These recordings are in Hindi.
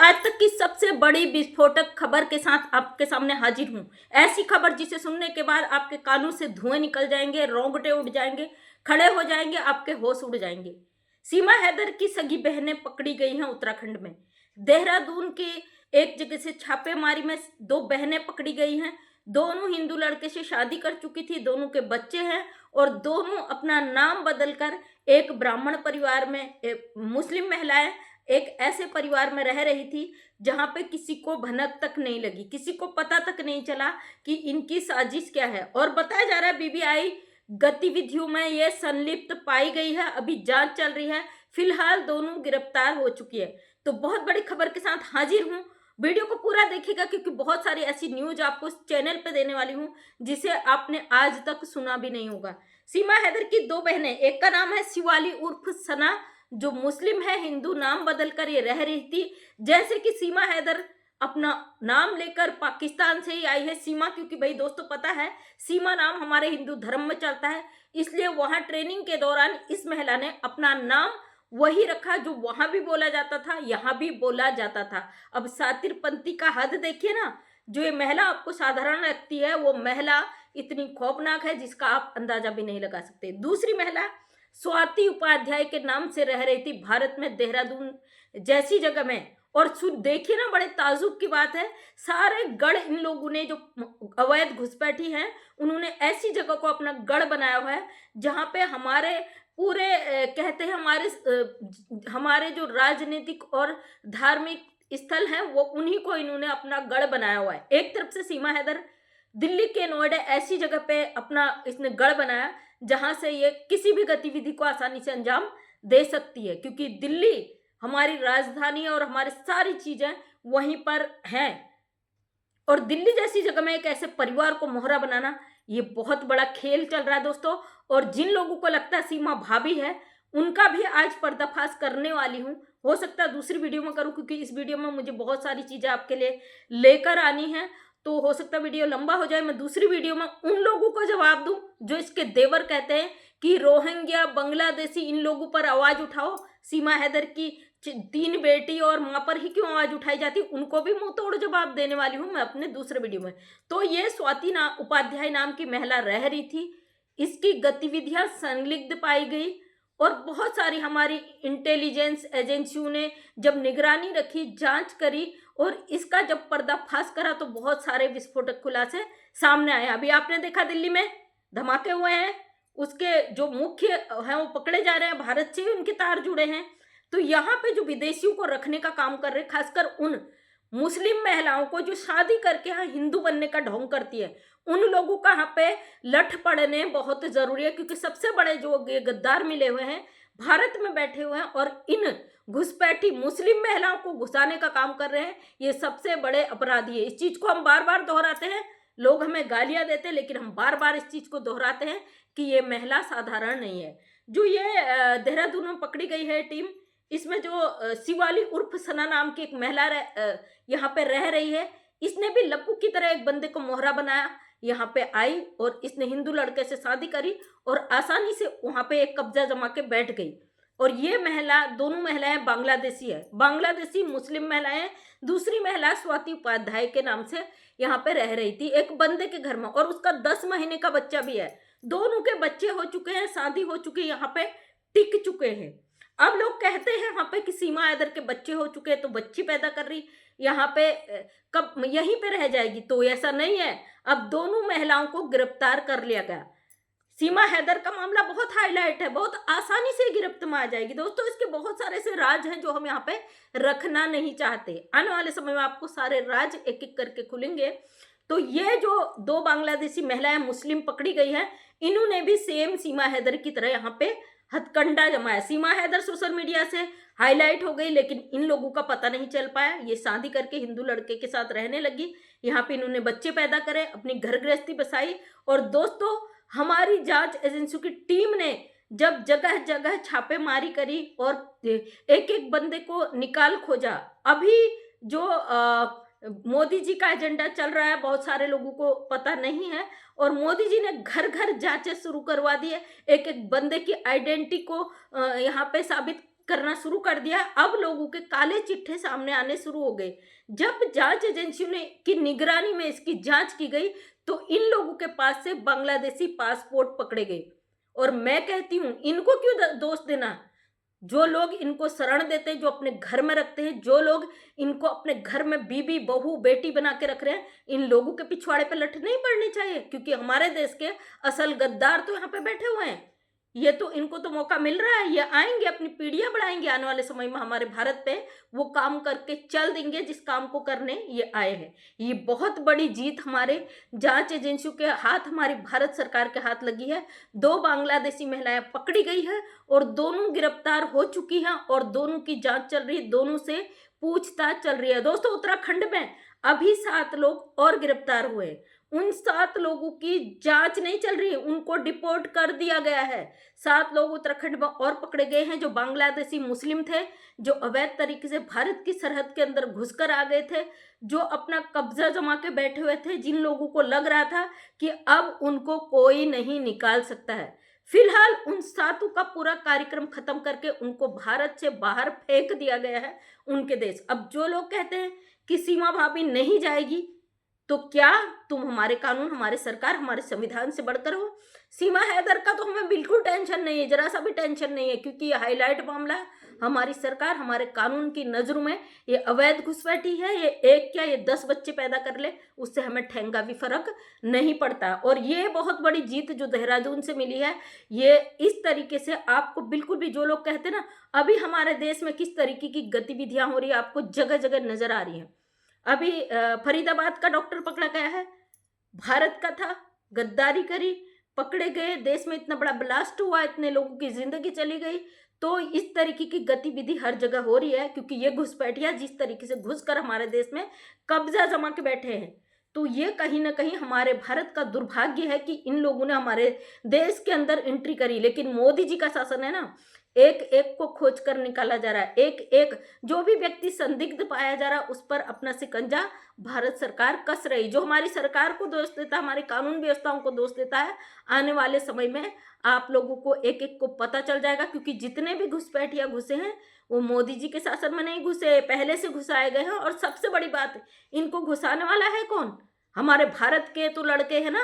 आज तक की सबसे बड़ी विस्फोटक खबर के साथ आपके सामने हाजिर हूं। ऐसी खबर जिसे सुनने के बाद आपके कानों से धुएं निकल जाएंगे, रोंगटे उड़ जाएंगे, खड़े हो जाएंगे, आपके होश उड़ जाएंगे। सीमा हैदर की सगी बहनें पकड़ी गई हैं उत्तराखंड में। देहरादून के एक जगह से छापेमारी में दो बहनें पकड़ी गई हैं। दोनों हिंदू लड़के से शादी कर चुकी थी, दोनों के बच्चे हैं और दोनों अपना नाम बदलकर एक ब्राह्मण परिवार में, मुस्लिम महिलाएं एक ऐसे परिवार में रह रही थी जहां पे किसी को भनक तक नहीं लगी, किसी को पता तक नहीं चला कि इनकी साजिश क्या है। और बताया जा रहा है बीबीआई गतिविधियों में ये संलिप्त पाई गई है, अभी जांच चल रही है। फिलहाल दोनों गिरफ्तार हो चुकी है। तो बहुत बड़ी खबर के साथ हाजिर हूं, वीडियो को पूरा देखिएगा क्योंकि बहुत सारी ऐसी न्यूज आपको इस चैनल पे देने वाली हूं जिसे आपने आज तक सुना भी नहीं होगा। सीमा हैदर की दो बहनें, एक का नाम है शिवाली उर्फ सना, जो मुस्लिम है, हिंदू नाम बदलकर ये रह रही थी। जैसे कि सीमा हैदर अपना नाम लेकर पाकिस्तान से ही आई है, सीमा, क्योंकि भाई दोस्तों पता है सीमा नाम हमारे हिंदू धर्म में चलता है, इसलिए वहां ट्रेनिंग के दौरान इस महिला ने अपना नाम वही रखा जो वहां भी बोला जाता था, यहां भी बोला जाता था। अब सातिरपंथी का हद देखिए ना, जो ये महिला आपको साधारण लगती है वो महिला इतनी खौफनाक है जिसका आप अंदाजा भी नहीं लगा सकते। दूसरी महिला स्वाति उपाध्याय के नाम से रह रही थी भारत में, देहरादून जैसी जगह में। और देखिए ना, बड़े ताजुब की बात है, सारे गढ़ इन लोगों ने जो अवैध घुसपैठी हैं उन्होंने ऐसी जगह को अपना गढ़ बनाया हुआ है जहां पे हमारे पूरे कहते हैं हमारे जो राजनीतिक और धार्मिक स्थल हैं वो उन्हीं को इन्होंने अपना गढ़ बनाया हुआ है। एक तरफ से सीमा हैदर दिल्ली के नोएडा ऐसी जगह पे अपना इसने गढ़ बनाया जहां से ये किसी भी गतिविधि को आसानी से अंजाम दे सकती है, क्योंकि दिल्ली हमारी राजधानी है और हमारी सारी चीजें वहीं पर हैं। और दिल्ली जैसी जगह में एक ऐसे परिवार को मोहरा बनाना, ये बहुत बड़ा खेल चल रहा है दोस्तों। और जिन लोगों को लगता है सीमा भाभी है, उनका भी आज पर्दाफाश करने वाली हूँ। हो सकता है दूसरी वीडियो में करूँ क्योंकि इस वीडियो में मुझे बहुत सारी चीजें आपके लिए लेकर आनी है, तो हो सकता है वीडियो लंबा हो जाए। मैं दूसरी वीडियो में उन लोगों को जवाब दूं जो इसके देवर कहते हैं कि रोहिंग्या, बांग्लादेशी, इन लोगों पर आवाज उठाओ। सीमा हैदर की 3 बेटी और मां पर ही क्यों आवाज उठाई जाती, उनको भी मुंह तोड़ जवाब देने वाली हूं मैं अपने दूसरे वीडियो में। तो ये स्वाति उपाध्याय नाम की महिला रह रही थी, इसकी गतिविधियां संदिग्ध पाई गई और बहुत सारी हमारी इंटेलिजेंस एजेंसियों ने जब निगरानी रखी, जांच करी और इसका जब पर्दाफाश करा तो बहुत सारे विस्फोटक खुलासे सामने आए। अभी आपने देखा दिल्ली में धमाके हुए हैं, उसके जो मुख्य हैं वो पकड़े जा रहे हैं, भारत से ही उनके तार जुड़े हैं। तो यहाँ पे जो विदेशियों को रखने का काम कर रहे, खासकर उन मुस्लिम महिलाओं को जो शादी करके यहाँ हिंदू बनने का ढोंग करती है, उन लोगों का यहाँ पे लठ पड़ने बहुत जरूरी है, क्योंकि सबसे बड़े जो गद्दार मिले हुए हैं भारत में बैठे हुए हैं और इन घुसपैठी मुस्लिम महिलाओं को घुसाने का काम कर रहे हैं, ये सबसे बड़े अपराधी है। इस चीज को हम बार बार दोहराते हैं, लोग हमें गालियां देते हैं, लेकिन हम बार बार इस चीज को दोहराते हैं कि ये महिला साधारण नहीं है। जो ये देहरादून में पकड़ी गई है टीम, इसमें जो शिवाली उर्फ सना नाम की एक महिला यहाँ पे रह रही है, इसने भी लप्पू की तरह एक बंदे को मोहरा बनाया, यहाँ पे आई और इसने हिंदू लड़के से शादी करी और आसानी से वहां पे एक कब्जा जमा के बैठ गई। और ये महिला, दोनों महिलाएं बांग्लादेशी है, बांग्लादेशी मुस्लिम महिलाएं। दूसरी महिला स्वाति उपाध्याय के नाम से यहाँ पे रह रही थी एक बंदे के घर में, और उसका 10 महीने का बच्चा भी है। दोनों के बच्चे हो चुके हैं, शादी हो चुकी है, यहाँ पे टिक चुके हैं। अब लोग कहते हैं यहाँ पे कि सीमा हैदर के बच्चे हो चुके हैं तो बच्ची पैदा कर रही, यहाँ पे कब यहीं पे रह जाएगी, तो ऐसा नहीं है। अब दोनों महिलाओं को गिरफ्तार कर लिया गया। सीमा हैदर का मामला बहुत हाईलाइट है, बहुत आसानी से गिरफ्त में आ जाएगी दोस्तों। इसके बहुत सारे ऐसे राज हैं जो हम यहाँ पे रखना नहीं चाहते। आने वाले समय में आपको सारे राज एक एक करके खुलेंगे। तो ये जो 2 बांग्लादेशी महिलाएं मुस्लिम पकड़ी गई है, इन्होंने भी सेम सीमा हैदर की तरह यहाँ पे हथकंडा जमाया। सीमा हैदर सोशल मीडिया से हाईलाइट हो गई, लेकिन इन लोगों का पता नहीं चल पाया। ये शादी करके हिंदू लड़के के साथ रहने लगी, यहाँ पे इन्होंने बच्चे पैदा करे, अपनी घर गृहस्थी बसाई। और दोस्तों, हमारी जांच एजेंसियों की टीम ने जब जगह जगह छापेमारी करी और एक एक बंदे को निकाल खोजा। अभी जो मोदी जी का एजेंडा चल रहा है, बहुत सारे लोगों को पता नहीं है, और मोदी जी ने घर घर जांचें शुरू करवा दी है, एक एक बंदे की आइडेंटिटी को यहाँ पे साबित करना शुरू कर दिया। अब लोगों के काले चिट्ठे सामने आने शुरू हो गए। जब जांच एजेंसियों ने की निगरानी में इसकी जांच की गई तो इन लोगों के पास से बांग्लादेशी पासपोर्ट पकड़े गए। और मैं कहती हूँ इनको क्यों दोष देना, जो लोग इनको शरण देते हैं, जो अपने घर में रखते हैं, जो लोग इनको अपने घर में बीबी बहू बेटी बना के रख रहे हैं, इन लोगों के पिछवाड़े पे लठ नहीं पड़नी चाहिए, क्योंकि हमारे देश के असल गद्दार तो यहाँ पे बैठे हुए हैं। ये तो इनको तो मौका मिल रहा है, ये आएंगे अपनी पीढ़ियां बढ़ाएंगे, आने वाले समय में हमारे भारत पे वो काम करके चल देंगे जिस काम को करने ये आए हैं। ये बहुत बड़ी जीत हमारे जांच एजेंसियों के हाथ, हमारी भारत सरकार के हाथ लगी है। 2 बांग्लादेशी महिलाएं पकड़ी गई है और दोनों गिरफ्तार हो चुकी हैं और दोनों की जांच चल रही है, दोनों से पूछताछ चल रही है। दोस्तों, उत्तराखंड में अभी 7 लोग और गिरफ्तार हुए। उन 7 लोगों की जांच नहीं चल रही है, उनको डिपोर्ट कर दिया गया है। 7 लोग उत्तराखंड में और पकड़े गए हैं जो बांग्लादेशी मुस्लिम थे, जो अवैध तरीके से भारत की सरहद के अंदर घुसकर आ गए थे, जो अपना कब्जा जमा के बैठे हुए थे, जिन लोगों को लग रहा था कि अब उनको कोई नहीं निकाल सकता है। फिलहाल उन 7 का पूरा कार्यक्रम खत्म करके उनको भारत से बाहर फेंक दिया गया है उनके देश। अब जो लोग कहते हैं कि सीमा भाभी नहीं जाएगी, तो क्या तुम हमारे कानून, हमारे सरकार, हमारे संविधान से बढ़कर हो? सीमा हैदर का तो हमें बिल्कुल टेंशन नहीं है, जरा सा भी टेंशन नहीं है, क्योंकि ये हाईलाइट मामला है। हमारी सरकार हमारे कानून की नजरों में ये अवैध घुसपैठी है। ये एक क्या, ये 10 बच्चे पैदा कर ले, उससे हमें ठेंगा भी फर्क नहीं पड़ता। और ये बहुत बड़ी जीत जो देहरादून से मिली है, ये इस तरीके से आपको बिल्कुल भी, जो लोग कहते हैं ना अभी हमारे देश में किस तरीके की गतिविधियां हो रही है, आपको जगह जगह नजर आ रही है। अभी फरीदाबाद का डॉक्टर पकड़ा गया है, भारत का था, गद्दारी करी, पकड़े गए, देश में इतना बड़ा ब्लास्ट हुआ, इतने लोगों की जिंदगी चली गई। तो इस तरीके की गतिविधि हर जगह हो रही है, क्योंकि ये घुसपैठिया जिस तरीके से घुसकर हमारे देश में कब्जा जमा के बैठे हैं, तो ये कहीं ना कहीं हमारे भारत का दुर्भाग्य है कि इन लोगों ने हमारे देश के अंदर एंट्री करी। लेकिन मोदी जी का शासन है ना, एक एक को खोज कर निकाला जा रहा है, एक एक जो भी व्यक्ति संदिग्ध पाया जा रहा है उस पर अपना शिकंजा भारत सरकार कस रही। जो हमारी सरकार को दोष देता है, हमारी कानून व्यवस्थाओं को दोष देता है, आने वाले समय में आप लोगों को एक एक को पता चल जाएगा, क्योंकि जितने भी घुसपैठिया घुसे हैं वो मोदी जी के शासन में नहीं घुसे, पहले से घुसाए गए हैं। और सबसे बड़ी बात, इनको घुसाने वाला है कौन? हमारे भारत के तो लड़के हैं ना,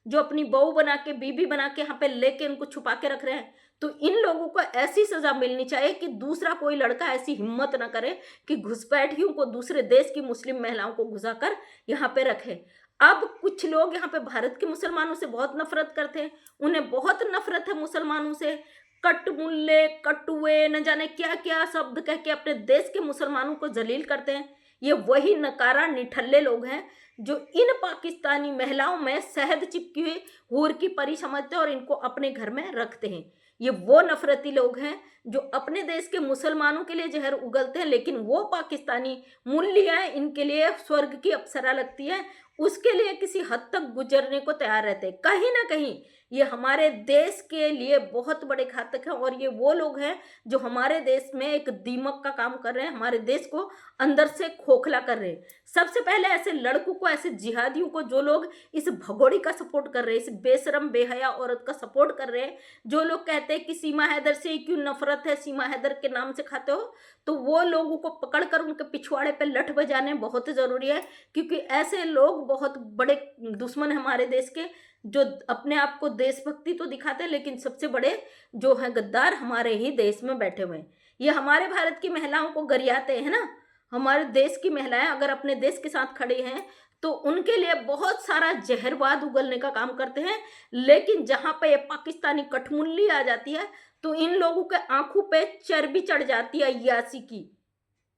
जो अपनी बहू बना के, बीबी बना के यहाँ पे लेके उनको छुपा के रख रहे हैं। तो इन लोगों को ऐसी सजा मिलनी चाहिए कि दूसरा कोई लड़का ऐसी हिम्मत ना करे कि घुसपैठियों को, दूसरे देश की मुस्लिम महिलाओं को घुसाकर यहाँ पे रखे। अब कुछ लोग यहाँ पे भारत के मुसलमानों से बहुत नफरत करते हैं, उन्हें बहुत नफरत है मुसलमानों से, कटमुल्ले, कटुए, न जाने क्या क्या शब्द कह के अपने देश के मुसलमानों को जलील करते हैं। ये वही नकारा निठल्ले लोग हैं जो इन पाकिस्तानी महिलाओं में शहद चिपकी हुई हूर की परी समझते हैं और इनको अपने घर में रखते हैं। ये वो नफरती लोग हैं जो अपने देश के मुसलमानों के लिए जहर उगलते हैं, लेकिन वो पाकिस्तानी मूल्य इनके लिए स्वर्ग की अप्सरा लगती है, उसके लिए किसी हद तक गुजरने को तैयार रहते हैं। कहीं ना कहीं ये हमारे देश के लिए बहुत बड़े घातक हैं और ये वो लोग हैं जो हमारे देश में एक दीमक का काम कर रहे हैं, हमारे देश को अंदर से खोखला कर रहे हैं। सबसे पहले ऐसे लड़कों को, ऐसे जिहादियों को, जो लोग इस भगोड़ी का सपोर्ट कर रहे हैं, इस बेशरम बेहया औरत का सपोर्ट कर रहे हैं, जो लोग कहते हैं कि सीमा हैदर से क्यों नफरत है, सीमा हैदर के नाम से खाते हो, तो वो लोगों को पकड़कर उनके पिछवाड़े पे लठ बजाने बहुत ज़रूरी है, क्योंकि ऐसे लोग बहुत बड़े दुश्मन हैं हमारे देश के, जो अपने आप को देशभक्ति तो दिखाते हैं, लेकिन सबसे बड़े जो हैं गद्दार हमारे ही देश में बैठे हुए हैं। ये हमारे भारत की महिलाओं को गरियाते हैं ना, हमारे देश की महिलाएं अगर अपने देश के साथ खड़ी हैं तो उनके लिए बहुत सारा जहरवाद उगलने का काम करते हैं। लेकिन जहाँ पे ये पाकिस्तानी कठमुल्ली आ जाती है तो इन लोगों के आंखों पे चर्बी चढ़ जाती है यासी की।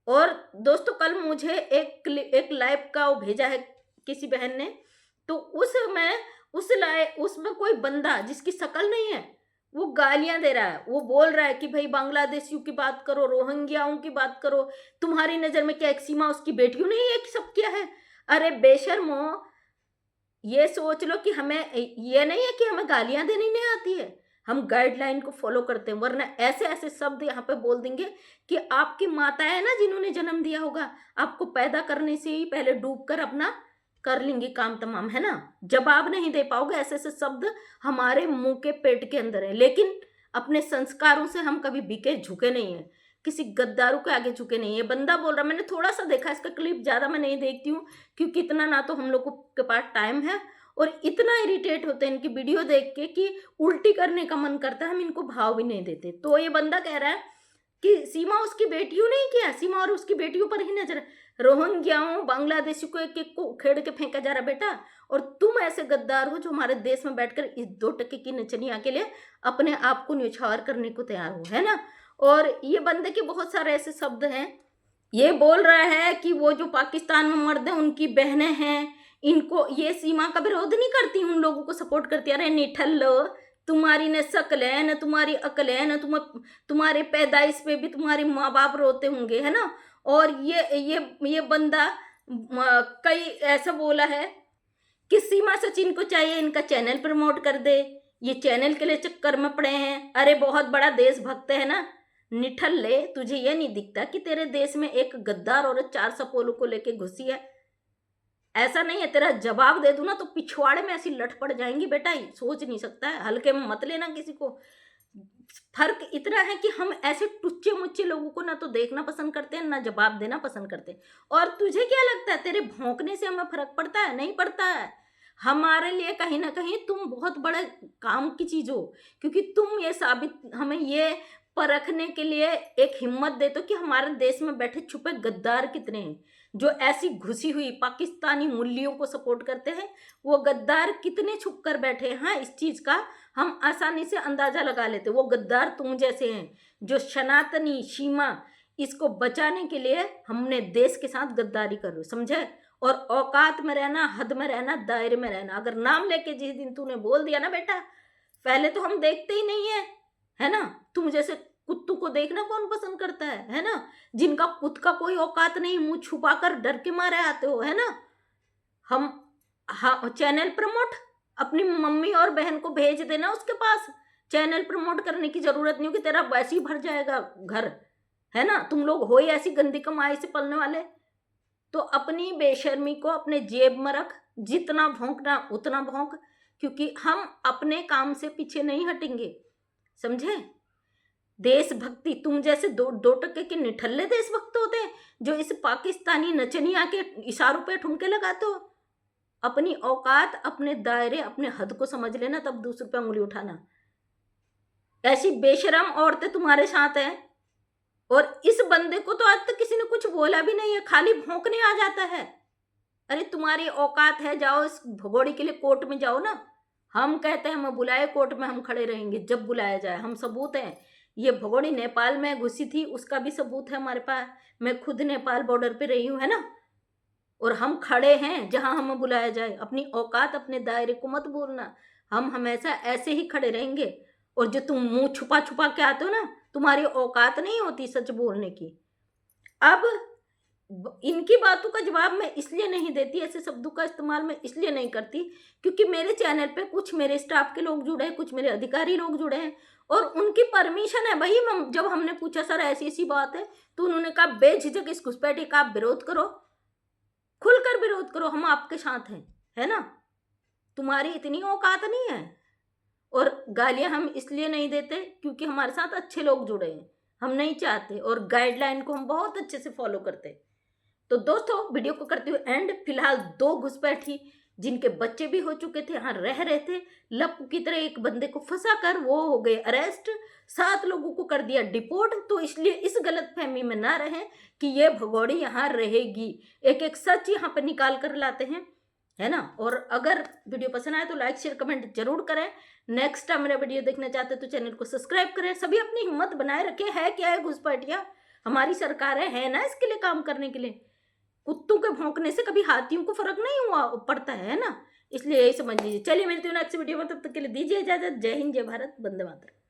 और दोस्तों, कल मुझे एक लाइव का वो भेजा है किसी बहन ने, तो उसमें कोई बंदा जिसकी शक्ल नहीं है वो गालियां दे रहा है, वो बोल रहा है कि भाई बांग्लादेशियों की बात करो, रोहिंग्याओं की बात करो, तुम्हारी नज़र में क्या एक सीमा उसकी बेटियों ने ये सब किया है? अरे बेशर्मो, ये सोच लो कि हमें ये नहीं है कि हमें गालियां देनी नहीं आती है, हम गाइडलाइन को फॉलो करते हैं, वरना ऐसे ऐसे शब्द यहाँ पे बोल देंगे कि आपकी माता है ना जिन्होंने जन्म दिया होगा, आपको पैदा करने से ही पहले डूब कर अपना कर लेंगे काम तमाम, है ना, जवाब नहीं दे पाओगे। ऐसे ऐसे शब्द हमारे मुंह के पेट के अंदर है, लेकिन अपने संस्कारों से हम कभी बिके झुके नहीं हैं। किसी गद्दारों के आगे झुके नहीं। ये बंदा बोल रहा, मैंने थोड़ा सा देखा इसका क्लिप, ज़्यादा मैं नहीं देखती हूँ क्योंकि इतना ना तो हम लोग के पास टाइम है और इतना इरिटेट होते हैं इनकी वीडियो देख के कि उल्टी करने का मन करता है, हम इनको भाव भी नहीं देते। तो ये बंदा कह रहा है कि सीमा उसकी बेटियों नहीं किया, सीमा और उसकी बेटियों पर ही नजर है। रोहिंग्याओं बांग्लादेशी को एक एक को खेड़ के फेंका जा रहा बेटा, और तुम ऐसे गद्दार हो जो हमारे देश में बैठकर इस 2 टके की नचनिया के लिए अपने आप को न्यौछावर करने को तैयार हो, है ना। और ये बंदे के बहुत सारे ऐसे शब्द हैं। ये बोल रहा है कि वो जो पाकिस्तान में मर्द हैं उनकी बहनें हैं, इनको, ये सीमा का विरोध नहीं करती, उन लोगों को सपोर्ट करती है। अरे निठल्लो, तुम्हारी न शकल है न तुम्हारी अकल है न तुम्हारे पैदाइश पे भी तुम्हारे माँ बाप रोते होंगे, है ना। और ये बंदा कई ऐसा बोला है कि सीमा सचिन को चाहिए इनका चैनल प्रमोट कर दे, ये चैनल के लिए चक्कर में पड़े हैं। अरे बहुत बड़ा देशभक्त है ना निठल्ले, तुझे ये नहीं दिखता कि तेरे देश में एक गद्दार औरत 4 सपोलों को लेके घुसी है? ऐसा नहीं है, तेरा जवाब दे दूं ना तो पिछवाड़े में ऐसी लट पड़ जाएंगी बेटा, सोच नहीं सकता है, हल्के में मत लेना किसी को। फर्क इतना है कि हम ऐसे टुच्चे मुच्चे लोगों को ना तो देखना पसंद करते हैं ना जवाब देना पसंद करते हैं। और तुझे क्या लगता है तेरे भौंकने से हमें फर्क पड़ता है? नहीं पड़ता है। हमारे लिए कहीं ना कहीं तुम बहुत बड़े काम की चीज हो, क्योंकि तुम ये साबित हमें ये परखने के लिए एक हिम्मत देते हो कि हमारे देश में बैठे छुपे गद्दार कितने हैं जो ऐसी घुसी हुई पाकिस्तानी मूल्यों को सपोर्ट करते हैं। वो गद्दार कितने छुप कर बैठे हैं, हाँ, इस चीज़ का हम आसानी से अंदाज़ा लगा लेते। वो गद्दार तुम जैसे हैं जो सनातनी सीमा इसको बचाने के लिए हमने देश के साथ गद्दारी कर रहे, समझे। और औकात में रहना, हद में रहना, दायरे में रहना। अगर नाम लेके जिस दिन तूने बोल दिया ना बेटा, पहले तो हम देखते ही नहीं है ना। तुम जैसे कुत्तों को देखना कौन पसंद करता है ना, जिनका खुद का कोई औकात नहीं, मुंह छुपाकर डर के मारे आते हो, है ना। हम हाँ, चैनल प्रमोट अपनी मम्मी और बहन को भेज देना उसके पास, चैनल प्रमोट करने की जरूरत नहीं होगी, तेरा वैसे ही भर जाएगा घर, है ना। तुम लोग हो ही ऐसी गंदी कमाई से पलने वाले। तो अपनी बेशर्मी को अपने जेब में रख, जितना भौंकना उतना भौंक, क्योंकि हम अपने काम से पीछे नहीं हटेंगे, समझे। देशभक्ति, तुम जैसे 2 टके के निठल्ले देशभक्त होते हैं जो इस पाकिस्तानी नचनिया के इशारों पे ठुमके लगाते हो। अपनी औकात, अपने दायरे, अपने हद को समझ लेना, तब दूसरों पे उंगली उठाना। ऐसी बेशरम औरतें तुम्हारे साथ हैं, और इस बंदे को तो आज तक किसी ने कुछ बोला भी नहीं है, खाली भौंकने आ जाता है। अरे तुम्हारी औकात है, जाओ इस भगोड़ी के लिए कोर्ट में जाओ ना। हम कहते हैं हमें बुलाए कोर्ट में, हम खड़े रहेंगे जब बुलाया जाए। हम सबूत हैं, ये भगोड़ी नेपाल में घुसी थी उसका भी सबूत है हमारे पास। मैं खुद नेपाल बॉर्डर पे रही हूँ, है ना। और हम खड़े हैं जहां हमें बुलाया जाए। अपनी औकात, अपने दायरे को मत भूलना। हम हमेशा ऐसे ही खड़े रहेंगे। और जो तुम मुंह छुपा छुपा के आते हो ना, तुम्हारी औकात नहीं होती सच बोलने की। अब इनकी बातों का जवाब मैं इसलिए नहीं देती, ऐसे शब्दों का इस्तेमाल मैं इसलिए नहीं करती क्योंकि मेरे चैनल पे कुछ मेरे स्टाफ के लोग जुड़े हैं, कुछ मेरे अधिकारी लोग जुड़े हैं, और उनकी परमिशन है भाई। जब हमने पूछा सर ऐसी ऐसी बात है, तो उन्होंने कहा बेझिझक इस घुसपैठी का आप विरोध करो, खुलकर विरोध करो, हम आपके साथ हैं, है ना। तुम्हारी इतनी औकात नहीं है। और गालियां हम इसलिए नहीं देते क्योंकि हमारे साथ अच्छे लोग जुड़े हैं, हम नहीं चाहते, और गाइडलाइन को हम बहुत अच्छे से फॉलो करते हैं। तो दोस्तों वीडियो को करते हुए एंड, फिलहाल 2 घुसपैठी जिनके बच्चे भी हो चुके थे, यहाँ रह रहे थे, लप्पू की तरह एक बंदे को फंसा कर वो हो गए अरेस्ट, 7 लोगों को कर दिया डिपोर्ट। तो इसलिए इस गलत फहमी में ना रहें कि ये भगोड़ी यहाँ रहेगी। एक एक सच यहाँ पे निकाल कर लाते हैं, है ना। और अगर वीडियो पसंद आए तो लाइक शेयर कमेंट जरूर करें। नेक्स्ट टाइम मेरा वीडियो देखना चाहते तो चैनल को सब्सक्राइब करें। सभी अपनी हिम्मत बनाए रखें। है क्या है घुसपैठिया, हमारी सरकार है ना इसके लिए काम करने के लिए। कुत्तों के भौंकने से कभी हाथियों को फर्क नहीं हुआ पड़ता है ना, इसलिए यही समझ लीजिए। चलिए मिलती हूँ नेक्स्ट वीडियो में, तब तक के लिए दीजिए इजाजत। जय हिंद, जय भारत, वंदे मातरम।